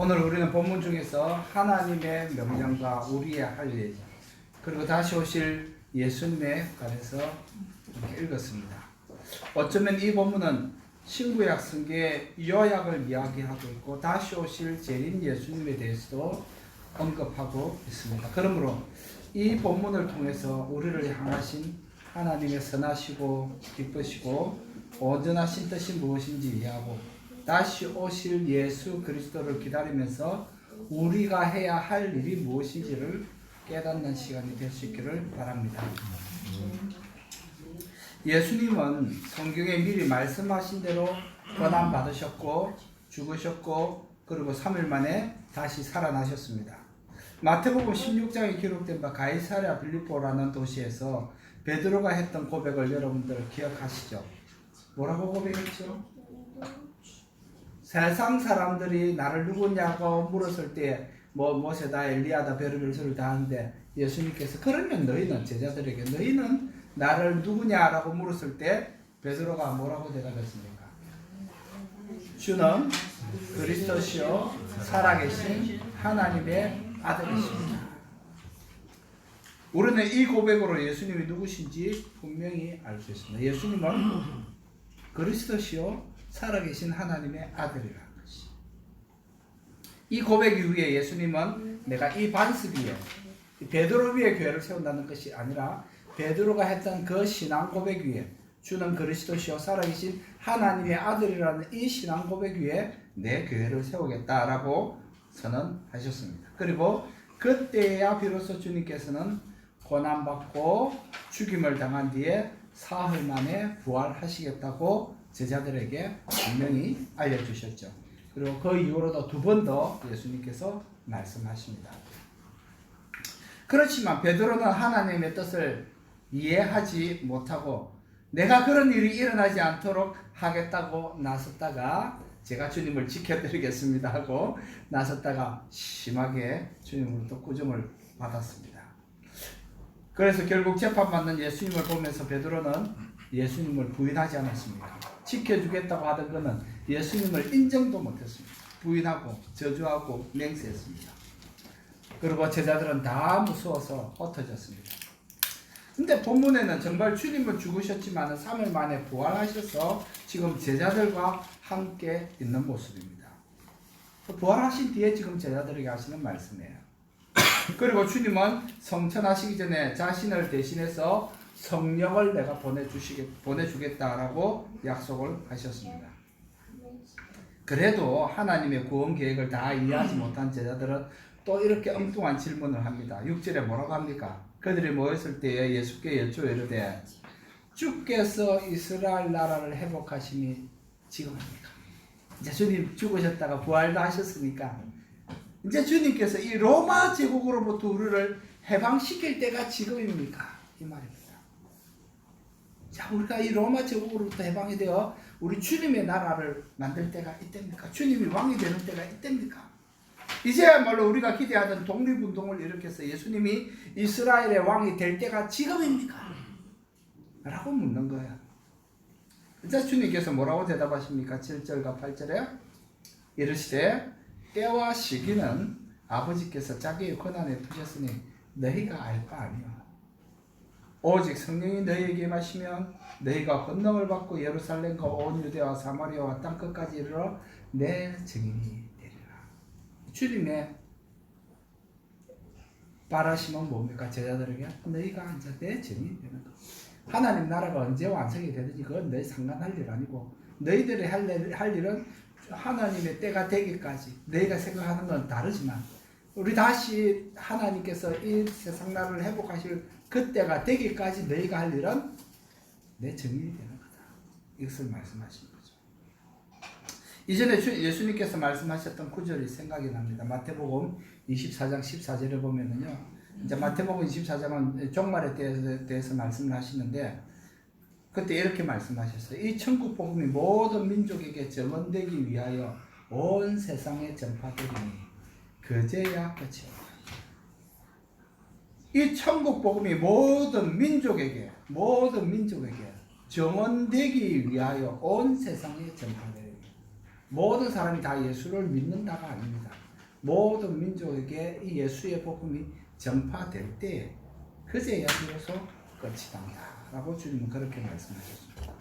오늘 우리는 본문 중에서 하나님의 명령과 우리의 할 일, 그리고 다시 오실 예수님에 관해서 이렇게 읽었습니다. 어쩌면 이 본문은 신구약 성경의 요약을 이야기하고 있고 다시 오실 재림 예수님에 대해서도 언급하고 있습니다. 그러므로 이 본문을 통해서 우리를 향하신 하나님의 선하시고 기쁘시고 온전하신 뜻이 무엇인지 이해하고 다시 오실 예수 그리스도를 기다리면서 우리가 해야 할 일이 무엇인지를 깨닫는 시간이 될 수 있기를 바랍니다. 예수님은 성경에 미리 말씀하신 대로 고난 받으셨고 죽으셨고 그리고 3일 만에 다시 살아나셨습니다. 마태복음 16장에 기록된 바 가이사랴 빌립보라는 도시에서 베드로가 했던 고백을 여러분들 기억하시죠? 뭐라고 고백했죠? 세상 사람들이 나를 누구냐고 물었을 때 모세다 엘리야다 별의별 소리를 다 하는데 예수님께서 그러면 너희는 제자들에게 너희는 나를 누구냐라고 물었을 때 베드로가 뭐라고 대답했습니까? 주는 그리스도시요 살아계신 하나님의 아들이십니다. 우리는 이 고백으로 예수님이 누구신지 분명히 알 수 있습니다. 예수님은 그리스도시요 살아계신 하나님의 아들이라는 것이. 이 고백 이후에 예수님은 내가 이 반석 위에 베드로 위에 교회를 세운다는 것이 아니라 베드로가 했던 그 신앙 고백 위에 주는 그리스도시요 살아계신 하나님의 아들이라는 이 신앙 고백 위에 내 교회를 세우겠다라고 선언하셨습니다. 그리고 그때야 비로소 주님께서는 고난받고 죽임을 당한 뒤에 사흘 만에 부활하시겠다고 제자들에게 분명히 알려주셨죠. 그리고 그 이후로도 두 번 더 예수님께서 말씀하십니다. 그렇지만 베드로는 하나님의 뜻을 이해하지 못하고 내가 그런 일이 일어나지 않도록 하겠다고 나섰다가 제가 주님을 지켜드리겠습니다 하고 나섰다가 심하게 주님으로부터 꾸중을 받았습니다. 그래서 결국 재판받는 예수님을 보면서 베드로는 예수님을 부인하지 않았습니다. 지켜주겠다고 하던 그는 예수님을 인정도 못했습니다. 부인하고 저주하고 맹세했습니다. 그리고 제자들은 다 무서워서 흩어졌습니다. 근데 본문에는 정말 주님은 죽으셨지만 3일 만에 부활하셔서 지금 제자들과 함께 있는 모습입니다. 부활하신 뒤에 지금 제자들에게 하시는 말씀이에요. 그리고 주님은 성천하시기 전에 자신을 대신해서 성령을 내가 보내주겠다라고 약속을 하셨습니다. 그래도 하나님의 구원 계획을 다 이해하지 못한 제자들은 또 이렇게 엉뚱한 질문을 합니다. 6절에 뭐라고 합니까? 그들이 모였을 때에 예수께 여쭈어 이르되 주께서 이스라엘 나라를 회복하심이 지금입니까? 이제 주님 죽으셨다가 부활도 하셨으니까 이제 주님께서 이 로마 제국으로부터 우리를 해방시킬 때가 지금입니까? 이 말입니다. 자, 우리가 이 로마 제국으로부터 해방이 되어 우리 주님의 나라를 만들 때가 이때입니까? 주님이 왕이 되는 때가 이때입니까? 이제야말로 우리가 기대하던 독립운동을 일으켜서 예수님이 이스라엘의 왕이 될 때가 지금입니까? 라고 묻는 거예요. 이제 주님께서 뭐라고 대답하십니까? 7절과 8절에 이르시되 때와 시기는 아버지께서 자기의 권한에 두셨으니 너희가 알 바 아니오. 오직 성령이 너희에게 임하시면 너희가 권능을 받고 예루살렘과 온 유대와 사마리아와 땅끝까지 이르러 내 증인이 되리라. 주님의 바라심은 뭡니까? 제자들에게 너희가 이제 내 증인이 되는 것. 하나님 나라가 언제 완성이 되든지 그건 너희 상관할 일 아니고 너희들이 할 일은 하나님의 때가 되기까지 너희가 생각하는 건 다르지만 우리 다시 하나님께서 이 세상 나라를 회복하실 그때가 되기까지 너희가 할 일은 내 증인이 되는 거다. 이것을 말씀하신 거죠. 이전에 예수님께서 말씀하셨던 구절이 생각이 납니다. 마태복음 24장 14절에 보면은요. 이제 마태복음 24장은 종말에 대해서 말씀을 하시는데 그때 이렇게 말씀하셨어요. 이 천국 복음이 모든 민족에게 전언되기 위하여 온 세상에 전파되리니 그제야 끝이 없다. 이 천국 복음이 모든 민족에게 정언되기 위하여 온 세상에 전파되리니 모든 사람이 다 예수를 믿는다가 아닙니다. 모든 민족에게 이 예수의 복음이 전파될 때에 그제야 비로소 끝이 난다 라고 주님은 그렇게 말씀하셨습니다.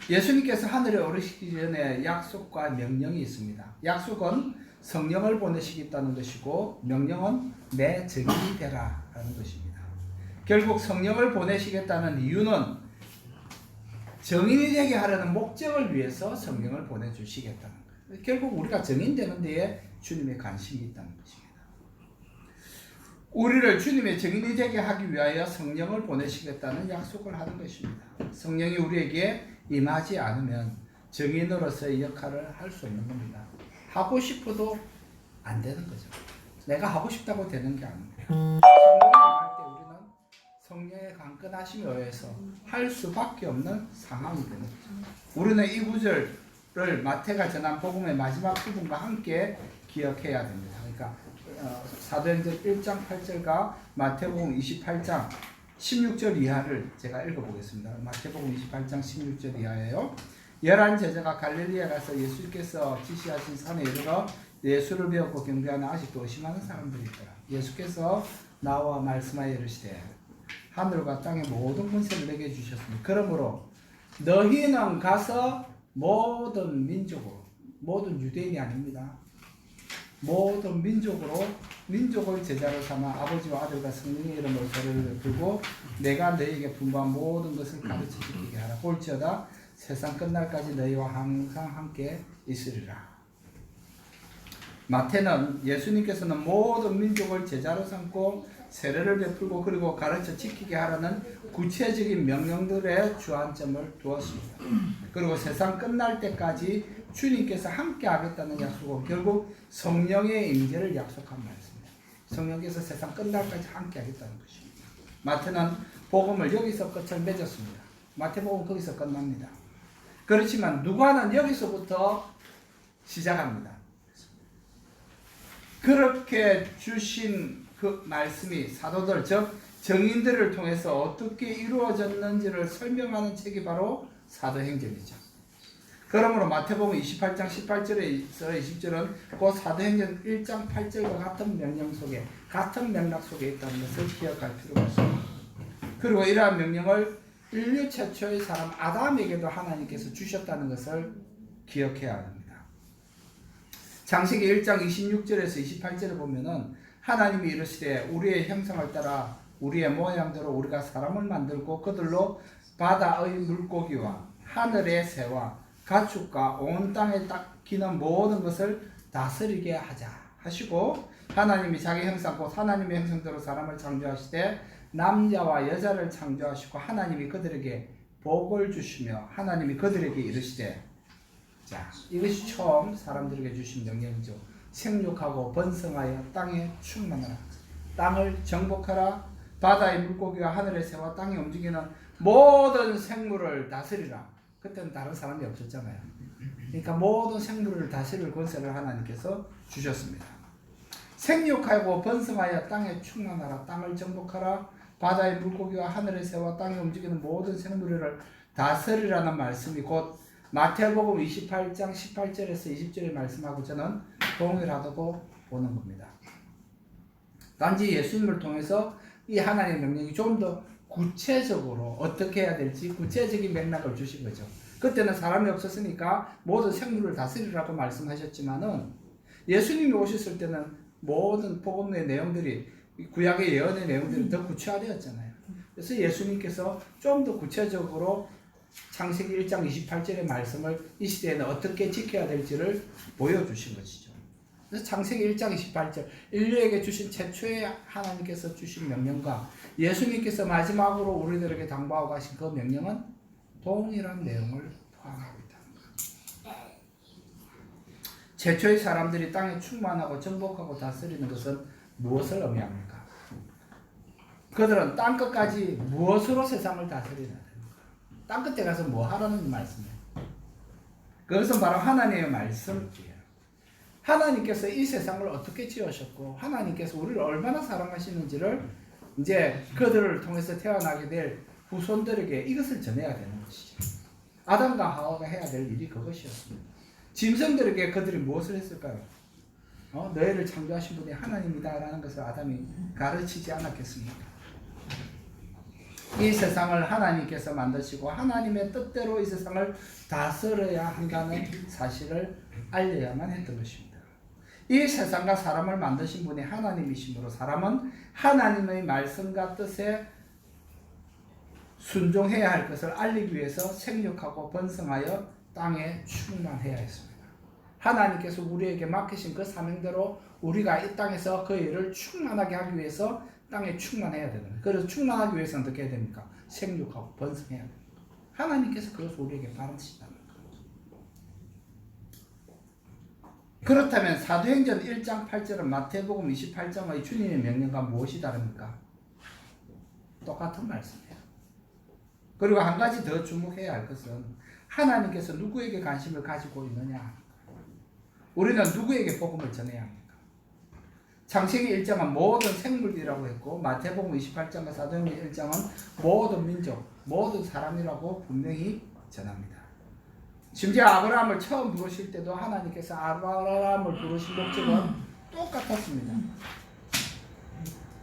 예수님께서 하늘에 오르시기 전에 약속과 명령이 있습니다. 약속은 성령을 보내시겠다는 것이고 명령은 내 증인이 되라 라는 것입니다. 결국 성령을 보내시겠다는 이유는 증인이 되게 하려는 목적을 위해서 성령을 보내주시겠다는 거예요. 결국 우리가 증인되는 데에 주님의 관심이 있다는 것입니다. 우리를 주님의 증인이 되게 하기 위하여 성령을 보내시겠다는 약속을 하는 것입니다. 성령이 우리에게 임하지 않으면 증인으로서의 역할을 할 수 없는 겁니다. 하고 싶어도 안 되는 거죠. 내가 하고 싶다고 되는 게 아닙니다. 성령이 임할 때 우리는 성령의 강건하심에 의해서 할 수밖에 없는 상황이 되는 거죠. 우리는 이 구절을 마태가 전한 복음의 마지막 부분과 함께 기억해야 됩니다. 그러니까 사도행전 1장 8절과 마태복음 28장 16절 이하를 제가 읽어보겠습니다. 마태복음 28장 16절 이하예요. 11 제자가 갈릴리에 가서 예수께서 지시하신 산에 이르러 예수를 배웠고 경배하는 아직도 의심하는 사람들이 있더라. 예수께서 나와 말씀하여 이르시되 하늘과 땅의 모든 권세를 내게 주셨으니 그러므로 너희는 가서 모든 민족으로, 모든 유대인이 아닙니다. 모든 민족을 제자로 삼아 아버지와 아들과 성령의 이름으로 세례를 베풀고 내가 너희에게 분부한 모든 것을 가르쳐 지키게 하라. 볼지어다 세상 끝날까지 너희와 항상 함께 있으리라. 마태는 예수님께서는 모든 민족을 제자로 삼고 세례를 베풀고 그리고 가르쳐 지키게 하라는 구체적인 명령들의 주안점을 두었습니다. 그리고 세상 끝날 때까지 주님께서 함께 하겠다는 약속은 결국 성령의 임재를 약속한 말씀입니다. 성령께서 세상 끝날까지 함께 하겠다는 것입니다. 마태는 복음을 여기서 끝을 맺었습니다. 마태복음 거기서 끝납니다. 그렇지만 누가는 여기서부터 시작합니다. 그렇게 주신 그 말씀이 사도들 즉 정인들을 통해서 어떻게 이루어졌는지를 설명하는 책이 바로 사도행전이죠. 그러므로 마태복음 28장 18절에서 20절은 그 사도행전 1장 8절과 같은 명령 속에 같은 맥락 속에 있다는 것을 기억할 필요가 있습니다. 그리고 이러한 명령을 인류 최초의 사람 아담에게도 하나님께서 주셨다는 것을 기억해야 합니다. 창세기 1장 26절에서 28절을 보면은 하나님이 이르시되 우리의 형상을 따라 우리의 모양대로 우리가 사람을 만들고 그들로 바다의 물고기와 하늘의 새와 가축과 온 땅에 기는 모든 것을 다스리게 하자 하시고 하나님이 자기 형상 곧 하나님의 형상대로 사람을 창조하시되 남자와 여자를 창조하시고 하나님이 그들에게 복을 주시며 하나님이 그들에게 이르시되 자 이것이 처음 사람들에게 주신 명령이죠. 생육하고 번성하여 땅에 충만하라. 땅을 정복하라. 바다의 물고기와 하늘의 새와 땅에 움직이는 모든 생물을 다스리라. 그때는 다른 사람이 없었잖아요. 그러니까 모든 생물을 다스릴 권세를 하나님께서 주셨습니다. 생육하고 번성하여 땅에 충만하라. 땅을 정복하라. 바다의 물고기와 하늘의 새와 땅에 움직이는 모든 생물을 다스리라는 말씀이 곧 마태복음 28장 18절에서 20절의 말씀하고 저는 동일하다고 보는 겁니다. 단지 예수님을 통해서 이 하나님의 명령이 좀 더 구체적으로 어떻게 해야 될지 구체적인 맥락을 주신 거죠. 그때는 사람이 없었으니까 모든 생물을 다스리라고 말씀하셨지만은 예수님이 오셨을 때는 모든 복음의 내용들이 구약의 예언의 내용들이 더 구체화되었잖아요. 그래서 예수님께서 좀 더 구체적으로 창세기 1장 28절의 말씀을 이 시대에는 어떻게 지켜야 될지를 보여주신 것이죠. 그래서 창세기 1장 28절 인류에게 주신 최초의 하나님께서 주신 명령과 예수님께서 마지막으로 우리들에게 당부하고 가신 그 명령은 동일한 내용을 포함하고 있다. 최초의 사람들이 땅에 충만하고 정복하고 다스리는 것은 무엇을 의미합니까? 그들은 땅끝까지 무엇으로 세상을 다스리나? 땅끝에 가서 뭐 하라는 말씀이에요? 그것은 바로 하나님의 말씀이에요. 하나님께서 이 세상을 어떻게 지으셨고 하나님께서 우리를 얼마나 사랑하시는지를 이제 그들을 통해서 태어나게 될 후손들에게 이것을 전해야 되는 것이죠. 아담과 하와가 해야 될 일이 그것이었습니다. 짐승들에게 그들이 무엇을 했을까요? 너희를 창조하신 분이 하나님이다라는 것을 아담이 가르치지 않았겠습니까? 이 세상을 하나님께서 만드시고 하나님의 뜻대로 이 세상을 다스려야 한다는 사실을 알려야만 했던 것입니다. 이 세상과 사람을 만드신 분이 하나님이시므로 사람은 하나님의 말씀과 뜻에 순종해야 할 것을 알리기 위해서 생육하고 번성하여 땅에 충만해야 했습니다. 하나님께서 우리에게 맡기신 그 사명대로 우리가 이 땅에서 그 일을 충만하게 하기 위해서 땅에 충만해야 되는 거예요. 그래서 충만하기 위해서는 어떻게 해야 됩니까? 생육하고 번성해야 됩니다. 하나님께서 그것을 우리에게 바라신다는 거예요. 그렇다면 사도행전 1장 8절은 마태복음 28장의 주님의 명령과 무엇이 다릅니까? 똑같은 말씀이에요. 그리고 한 가지 더 주목해야 할 것은 하나님께서 누구에게 관심을 가지고 있느냐. 우리는 누구에게 복음을 전해야 합니까? 창세기 1장은 모든 생물이라고 했고 마태복음 28장과 사도행전 1장은 모든 민족, 모든 사람이라고 분명히 전합니다. 심지어 아브라함을 처음 부르실 때도 하나님께서 아브라함을 부르신 목적은 똑같았습니다.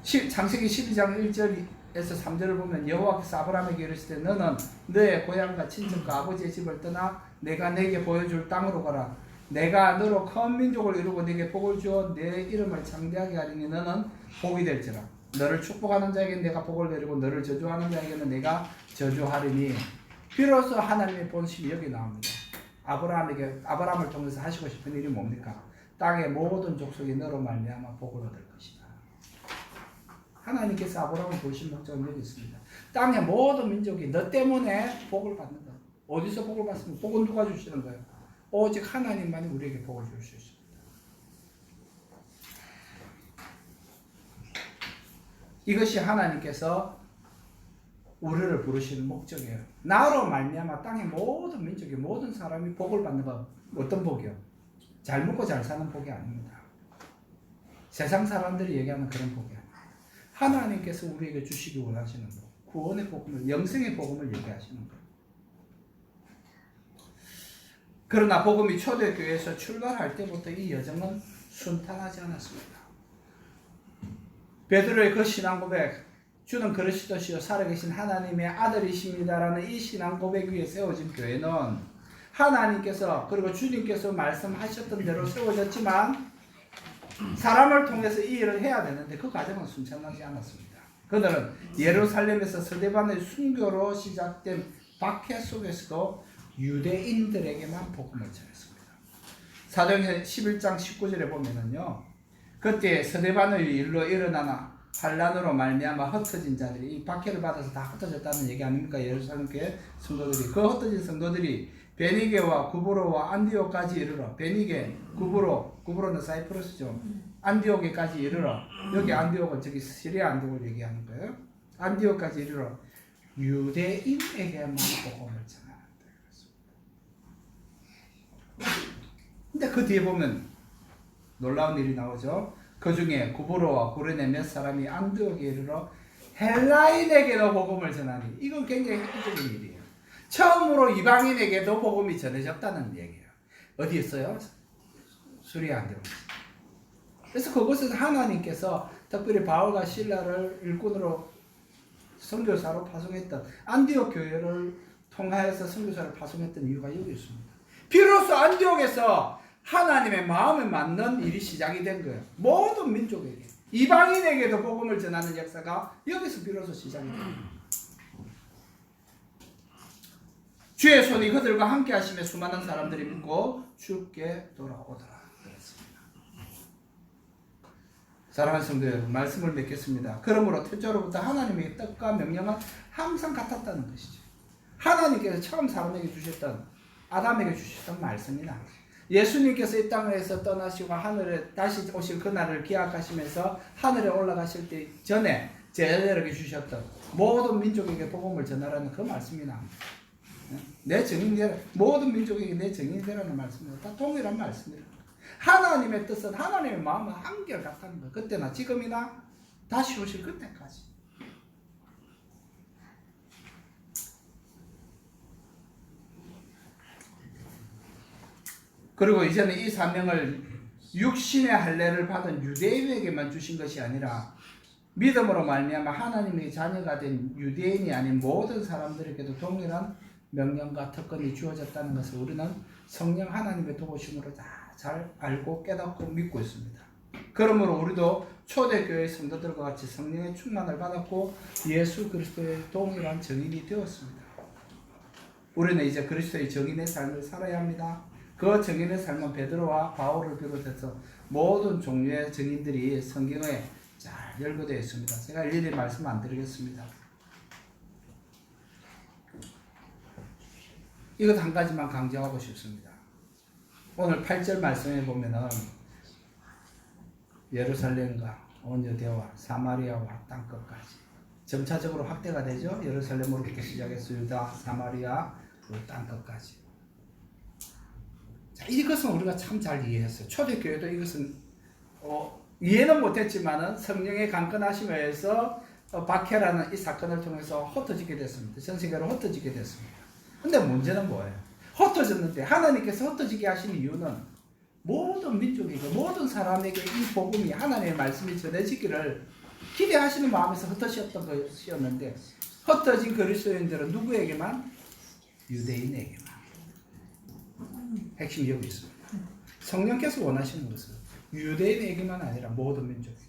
창세기 12장 1절에서 3절을 보면 여호와께서 아브라함에게 이르시되 너는 너의 고향과 친척과 아버지의 집을 떠나 내가 네게 보여줄 땅으로 가라. 내가 너로 큰 민족을 이루고 네게 복을 주어 내 이름을 창대하게 하리니 너는 복이 될지라. 너를 축복하는 자에게는 내가 복을 내리고 너를 저주하는 자에게는 내가 저주하리니. 비로소 하나님의 본심이 여기 나옵니다. 아브라함을 통해서 하시고 싶은 일이 뭡니까? 땅의 모든 족속이 너로 말미암아 복을 얻을 것이다. 하나님께서 아브라함을 부르신 목적은 여기 있습니다. 땅의 모든 민족이 너 때문에 복을 받는다. 어디서 복을 받습니까? 복은 누가 주시는 거예요? 오직 하나님만이 우리에게 복을 줄 수 있습니다. 이것이 하나님께서 우리를 부르시는 목적이에요. 나로 말미암아 땅의 모든 민족이 모든 사람이 복을 받는 것. 어떤 복이요? 잘 먹고 잘 사는 복이 아닙니다. 세상 사람들이 얘기하는 그런 복이 아닙니다. 하나님께서 우리에게 주시기 원하시는 복, 구원의 복음을, 영생의 복음을 얘기하시는 거예요. 그러나 복음이 초대교회에서 출발할 때부터 이 여정은 순탄하지 않았습니다. 베드로의 그 신앙 고백, 주는 그리스도시요 살아계신 하나님의 아들이십니다라는 이 신앙 고백 위에 세워진 교회는 하나님께서 그리고 주님께서 말씀하셨던 대로 세워졌지만 사람을 통해서 이 일을 해야 되는데 그 과정은 순탄하지 않았습니다. 그들은 예루살렘에서 스데반의 순교로 시작된 박해 속에서도 유대인들에게만 복음을 전했습니다. 사도행전 11장 19절에 보면은요, 그때 스데반의 일로 일어나나 환란으로 말미암아 흩어진 자들이 이 박해를 받아서 다 흩어졌다는 얘기 아닙니까? 예루살렘 교회 성도들이 그 흩어진 성도들이 베니게와 구브로와 안디옥까지 이르러 베니게, 구브로는 사이프러스죠. 안디옥에까지 이르러 여기 안디옥은 저기 시리아 안디옥을 얘기하는 거예요. 안디옥까지 이르러 유대인에게만 복음을 전한다. 근데 그 뒤에 보면 놀라운 일이 나오죠. 그 중에 구브로와 구레네 몇 사람이 안디옥에 이르러 헬라인에게도 복음을 전하니. 이건 굉장히 획기적인 일이에요. 처음으로 이방인에게도 복음이 전해졌다는 얘기예요. 어디 있어요? 수리아 안디옥. 그래서 그곳에서 하나님께서 특별히 바울과 실라를 일꾼으로 선교사로 파송했던 안디옥 교회를 통하여서 선교사를 파송했던 이유가 여기 있습니다. 비로소 안디옥에서 하나님의 마음에 맞는 일이 시작이 된 거예요. 모든 민족에게, 이방인에게도 복음을 전하는 역사가 여기서 비로소 시작이 됩니다. 주의 손이 그들과 함께 하시며 수많은 사람들이 믿고 주께 돌아오더라. 그렇습니다. 사랑하는 성도 여러분, 말씀을 맺겠습니다. 그러므로 태초로부터 하나님의 뜻과 명령은 항상 같았다는 것이죠. 하나님께서 처음 사람에게 주셨던, 아담에게 주셨던 말씀이나 예수님께서 이 땅에서 떠나시고 하늘에 다시 오실 그날을 기약하시면서 하늘에 올라가실 때 전에 제자들에게 주셨던 모든 민족에게 복음을 전하라는 그 말씀이 나옵니다. 내 증인되라, 모든 민족에게 내 증인되라는 말씀입니다. 다 동일한 말씀입니다. 하나님의 뜻은, 하나님의 마음은 한결같다는 거예요. 그때나 지금이나 다시 오실 그때까지. 그리고 이제는 이 사명을 육신의 할례를 받은 유대인에게만 주신 것이 아니라 믿음으로 말미암아 하나님의 자녀가 된 유대인이 아닌 모든 사람들에게도 동일한 명령과 특권이 주어졌다는 것을 우리는 성령 하나님의 도우심으로 다 잘 알고 깨닫고 믿고 있습니다. 그러므로 우리도 초대교회 성도들과 같이 성령의 충만을 받았고 예수 그리스도의 동일한 증인이 되었습니다. 우리는 이제 그리스도의 증인의 삶을 살아야 합니다. 그 증인의 삶은 베드로와 바울을 비롯해서 모든 종류의 증인들이 성경에 잘 열거되어 있습니다. 제가 일일이 말씀 안 드리겠습니다. 이것 한 가지만 강조하고 싶습니다. 오늘 8절 말씀에 보면은 예루살렘과 온 유대와 사마리아와 땅끝까지 점차적으로 확대가 되죠. 예루살렘으로부터 시작해서 유다, 사마리아, 땅끝까지. 자, 이것은 우리가 참 잘 이해했어요. 초대교회도 이것은 이해는 못했지만은 성령의 강건하심에 의해서 박해라는 이 사건을 통해서 흩어지게 됐습니다. 전 세계로 흩어지게 됐습니다. 근데 문제는 뭐예요? 흩어졌는데 하나님께서 흩어지게 하신 이유는 모든 민족에게 모든 사람에게 이 복음이 하나님의 말씀이 전해지기를 기대하시는 마음에서 흩어졌던 것이었는데 흩어진 그리스도인들은 누구에게만? 유대인에게만. 핵심이 여기 있습니다. 성령께서 원하시는 것은 유대인에게만 아니라 모든 민족에게.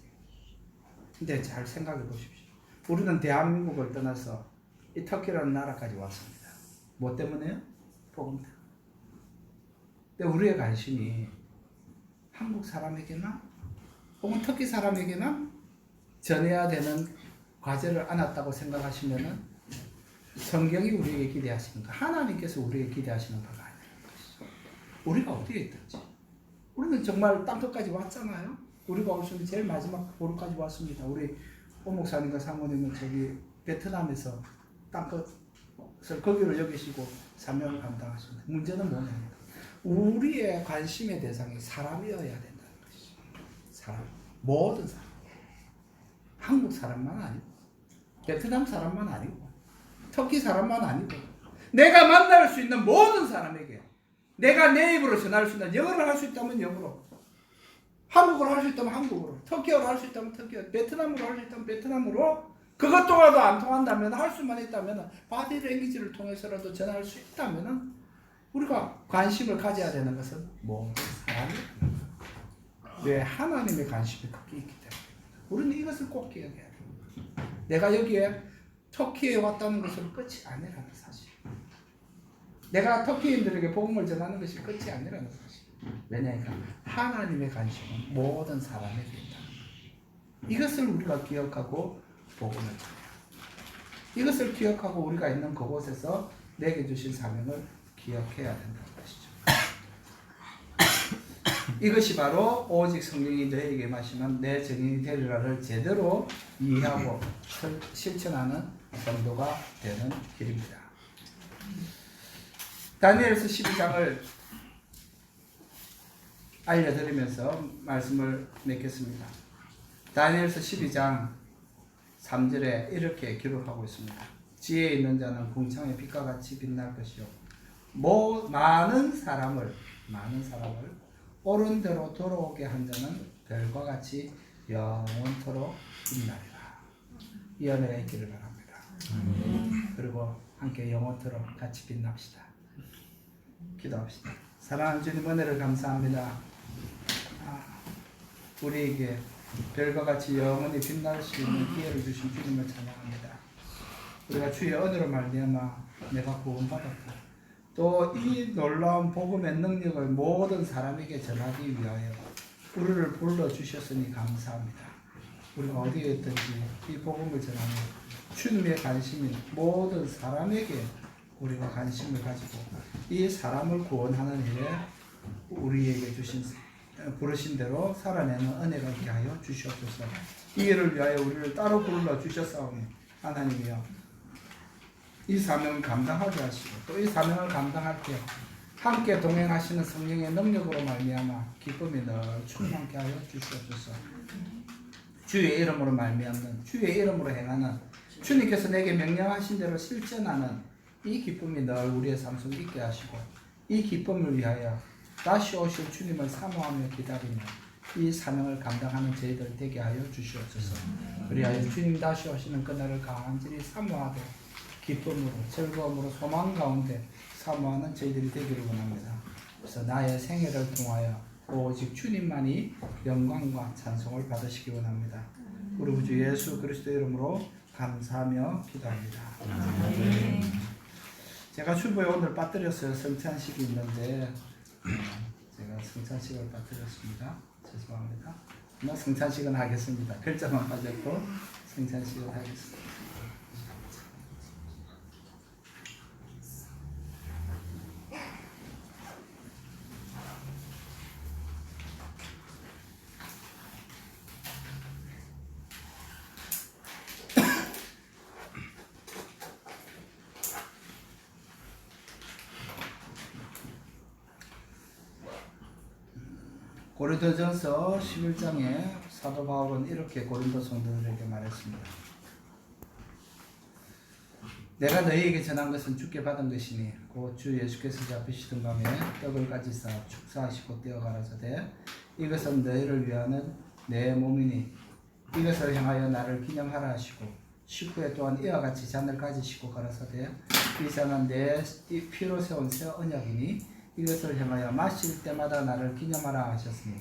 근데 잘 생각해 보십시오. 우리는 대한민국을 떠나서 이 터키라는 나라까지 왔습니다. 뭐 때문에요? 복음 때문에. 근데 우리의 관심이 한국 사람에게만 혹은 터키 사람에게만 전해야 되는 과제를 안았다고 생각하시면은 성경이 우리에게 기대하시는 거, 하나님께서 우리에게 기대하시는 바가 아니라는 것이죠. 우리가 어디에 있든지 우리는 정말 땅끝까지 왔잖아요. 우리가 올 수 있는 제일 마지막 보루까지 왔습니다. 우리 오 목사님과 사모님은 저기 베트남에서 땅끝을 거기로 여기시고 사명을 감당하십니다. 문제는 뭐냐면 우리의 관심의 대상이 사람이어야 된다는 것이죠. 사람, 모든 사람. 한국 사람만 아니고 베트남 사람만 아니고 터키 사람만 아니고 내가 만날 수 있는 모든 사람에게 내가 내 입으로 전할 수 있는, 영어를 할 수 있다면 영어로, 한국어를 할 수 있다면 한국어로, 터키어를 할 수 있다면 터키어, 베트남어로 할 수 있다면 베트남어로, 그것 동안도 안 통한다면, 할 수만 있다면, 바디 랭귀지를 통해서라도 전할 수 있다면 우리가 관심을 가져야 되는 것은 모든 사람이에요. 왜? 하나님의 관심이 크게 있기 때문에. 우리는 이것을 꼭 기억해야 됩니다. 내가 여기에 터키에 왔다는 것은 끝이 아니라는 사실. 내가 터키인들에게 복음을 전하는 것이 끝이 아니라는 사실. 왜냐하면 하나님의 관심은 모든 사람에게 있다. 이것을 우리가 기억하고 복음을 전해야 합니다. 이것을 기억하고 우리가 있는 그곳에서 내게 주신 사명을 기억해야 된다는 것이죠. 이것이 바로 오직 성령이 너에게 마시면 내 증인이 되리라를 제대로 이해하고 실천하는 성도가 되는 길입니다. 다니엘서 12장을 알려드리면서 말씀을 맺겠습니다. 다니엘서 12장 3절에 이렇게 기록하고 있습니다. 지혜 있는 자는 궁창의 빛과 같이 빛날 것이요 많은 사람을 옳은 대로 돌아오게 한 자는 별과 같이 영원토록 빛나리라. 이 은혜가 있기를 바랍니다. 그리고 함께 영원토록 같이 빛납시다. 기도합시다. 사랑하는 주님, 은혜를 감사합니다. 우리에게 별과 같이 영원히 빛날 수 있는 기회를 주신 주님을 찬양합니다. 우리가 주의 은혜로 말미암아 내가 구원받았고 또 이 놀라운 복음의 능력을 모든 사람에게 전하기 위하여 우리를 불러주셨으니 감사합니다. 우리가 어디에 있든지 이 복음을 전하는 주님의 관심인 모든 사람에게 우리가 관심을 가지고 이 사람을 구원하는 일에 우리에게 부르신 대로 살아내는 은혜가 있게 하여 주시옵소서. 이 일을 위하여 우리를 따로 불러 주셨사오니 하나님이여 이 사명을 감당하게 하시고 또 이 사명을 감당할 때 함께 동행하시는 성령의 능력으로 말미암아 기쁨이 늘 충만케 하여 주시옵소서. 주의 이름으로 말미암는, 주의 이름으로 행하는, 주님께서 내게 명령하신 대로 실천하는 이 기쁨이 늘 우리의 삶 속에 있게 하시고 이 기쁨을 위하여 다시 오실 주님을 사모하며 기다리며 이 사명을 감당하는 저희들 되게 하여 주시옵소서. 그리하여 주님 다시 오시는 그날을 간절히 사모하되 기쁨으로 즐거움으로 소망 가운데 사모하는 저희들이 되기를 원합니다. 그래서 나의 생애를 통하여 오직 주님만이 영광과 찬송을 받으시기 원합니다. 우리 주 예수 그리스도 이름으로 감사하며 기도합니다. 제가 주보에 오늘 빠뜨렸어요. 성찬식이 있는데 제가 성찬식을 빠뜨렸습니다. 죄송합니다. 성찬식은 하겠습니다. 글자만 빠졌고 성찬식을 하겠습니다. 고린도전서 11장에 사도 바울은 이렇게 고린도 성도들에게 말했습니다. 내가 너희에게 전한 것은 주께 받은 것이니 곧 주 예수께서 잡히시던 밤에 떡을 가지사 축사하시고 떼어 가라사대 이것은 너희를 위하는 내 몸이니 이것을 향하여 나를 기념하라 하시고 식후에 또한 이와 같이 잔을 가지시고 가라사대 이 잔은 내 피로 세운 새 언약이니 이것을 향하여 마실 때마다 나를 기념하라 하셨으니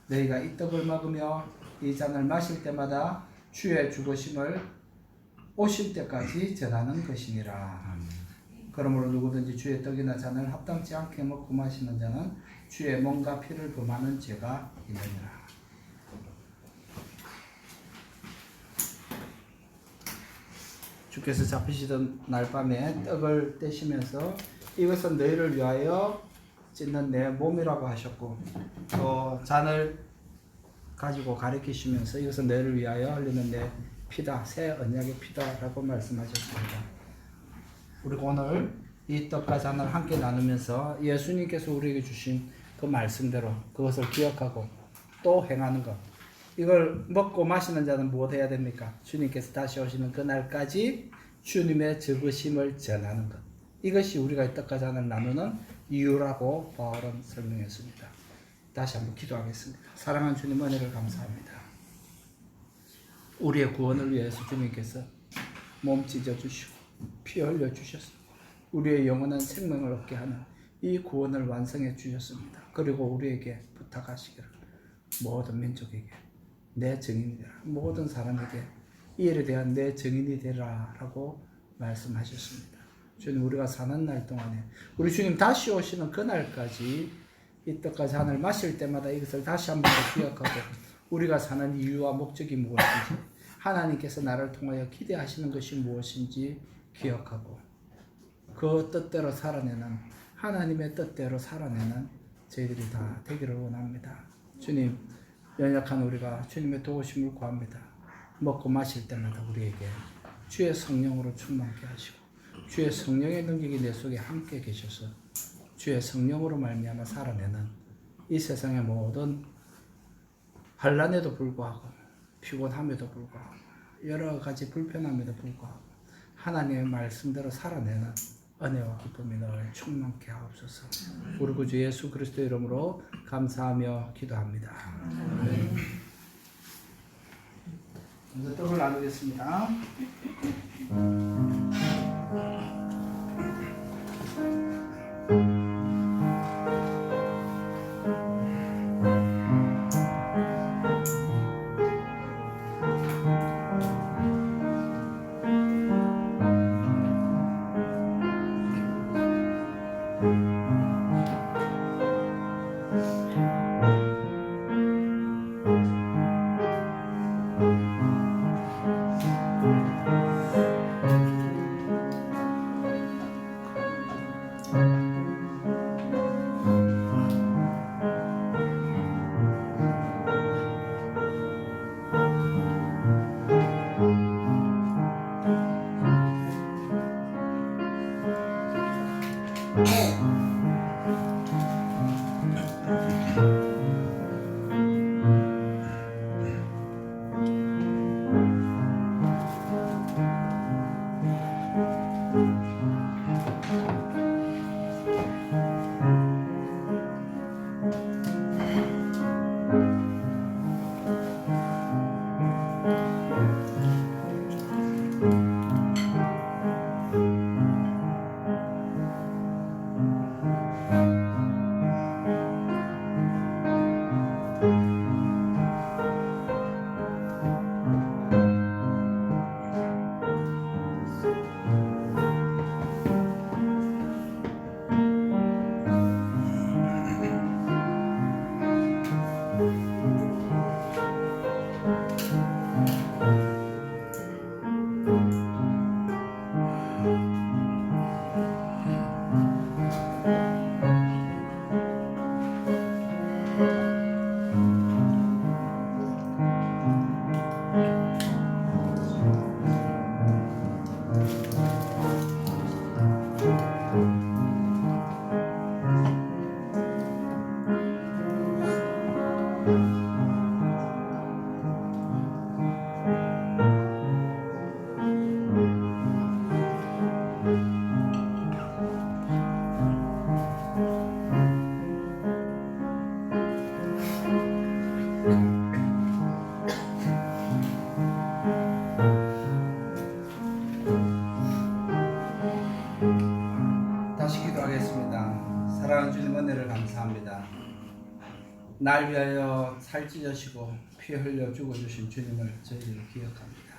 너희가 이 떡을 먹으며 이 잔을 마실 때마다 주의 죽으심을 오실 때까지 전하는 것이니라. 그러므로 누구든지 주의 떡이나 잔을 합당치 않게 먹고 마시는 자는 주의 몸과 피를 범하는 죄가 있느니라. 주께서 잡히시던 날 밤에 떡을 떼시면서 이것은 너희를 위하여 찢는 내 몸이라고 하셨고 또 잔을 가지고 가리키시면서 이것은 너희를 위하여 흘리는 내 피다, 새 언약의 피다라고 말씀하셨습니다. 우리가 오늘 이 떡과 잔을 함께 나누면서 예수님께서 우리에게 주신 그 말씀대로 그것을 기억하고 또 행하는 것, 이걸 먹고 마시는 자는 무엇 해야 됩니까? 주님께서 다시 오시는 그날까지 주님의 적으심을 전하는 것, 이것이 우리가 이 떡과 잔을 나누는 이유라고 바울은 설명했습니다. 다시 한번 기도하겠습니다. 사랑하는 주님, 은혜를 감사합니다. 우리의 구원을 위해서 주님께서 몸 찢어 주시고 피 흘려 주셨습니다. 우리의 영원한 생명을 얻게 하는 이 구원을 완성해 주셨습니다. 그리고 우리에게 부탁하시기를 모든 민족에게 내 증인이 되라, 모든 사람에게 이 일에 대한 내 증인이 되라 라고 말씀하셨습니다. 주님, 우리가 사는 날 동안에 우리 주님 다시 오시는 그날까지 이 떡과 잔을 마실 때마다 이것을 다시 한 번 더 기억하고 우리가 사는 이유와 목적이 무엇인지, 하나님께서 나를 통하여 기대하시는 것이 무엇인지 기억하고 그 뜻대로 살아내는, 하나님의 뜻대로 살아내는 저희들이 다 되기를 원합니다. 주님, 연약한 우리가 주님의 도우심을 구합니다. 먹고 마실 때마다 우리에게 주의 성령으로 충만케 하시고 주의 성령의 능력이 내 속에 함께 계셔서 주의 성령으로 말미암아 살아내는 이 세상의 모든 환난에도 불구하고 피곤함에도 불구하고 여러 가지 불편함에도 불구하고 하나님의 말씀대로 살아내는 은혜와 기쁨이 늘 충만케 하옵소서. 우리 구주 예수 그리스도 이름으로 감사하며 기도합니다. 먼저 떡을 나누겠습니다. 다시 기도하겠습니다. 사랑하는 주님 은혜를 감사합니다. 날 위하여 살 찢으시고 피 흘려 죽어주신 주님을 저희들 기억합니다.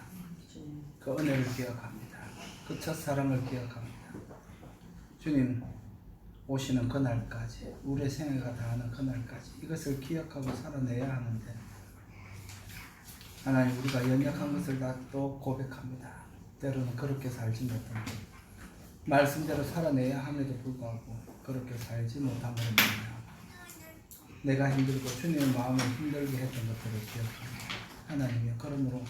그 은혜를 기억합니다. 그 첫사랑을 기억합니다. 주님 오시는 그날까지, 우리의 생애가 다하는 그날까지 이것을 기억하고 살아내야 하는데, 하나님, 우리가 연약한 것을 다 또 고백합니다. 때로는 그렇게 살지 못합니다. 말씀대로 살아내야 함에도 불구하고 그렇게 살지 못한 것을 보며 내가 힘들고 주님의 마음을 힘들게 했던 것들을 기억합니다. 하나님이여, 그러므로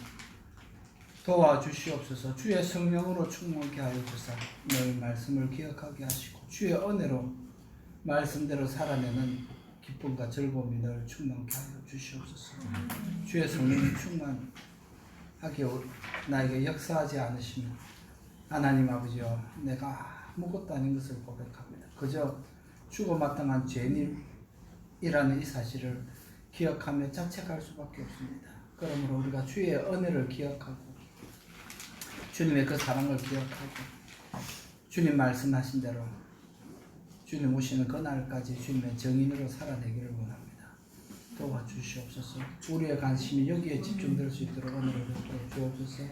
도와주시옵소서. 주의 성령으로 충만케 하여 주사 너의 말씀을 기억하게 하시고 주의 은혜로 말씀대로 살아내는 기쁨과 즐거움이 늘 충만케 하여 주시옵소서. 주의 성령이 충만하게 나에게 역사하지 않으시면 하나님 아버지여, 내가 아무것도 아닌 것을 고백합니다. 그저 죽어마땅한 죄인이라는 이 사실을 기억하며 자책할 수밖에 없습니다. 그러므로 우리가 주의 은혜를 기억하고 주님의 그 사랑을 기억하고 주님 말씀하신 대로 주님 오시는 그날까지 주님의 정인으로 살아내기를 원합니다. 도와주시옵소서. 우리의 관심이 여기에 집중될 수 있도록 은혜를 베풀어 주옵소서.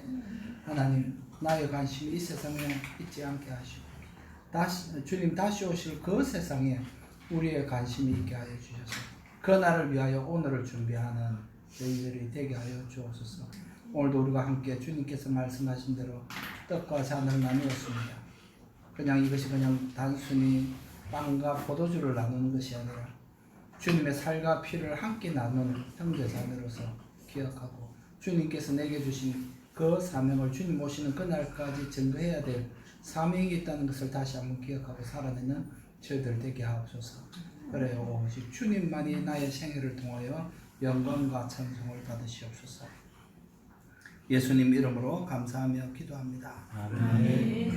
하나님, 나의 관심이 이 세상에 있지 않게 하시고 주님 다시 오실 그 세상에 우리의 관심이 있게 하여 주셔서 그날을 위하여 오늘을 준비하는 저희들이 되게 하여 주옵소서. 오늘도 우리가 함께 주님께서 말씀하신 대로 떡과 잔을 나누었습니다. 이것이 그냥 단순히 빵과 포도주를 나누는 것이 아니라 주님의 살과 피를 함께 나누는 형제자매로서 기억하고 주님께서 내게 주신 그 사명을 주님 오시는 그날까지 증거해야 될 사명이 있다는 것을 다시 한번 기억하고 살아내는 저희들 되게 하옵소서. 그래요, 오직 주님만이 나의 생애를 통하여 영광과 찬송을 받으시옵소서. 예수님 이름으로 감사하며 기도합니다. 아멘.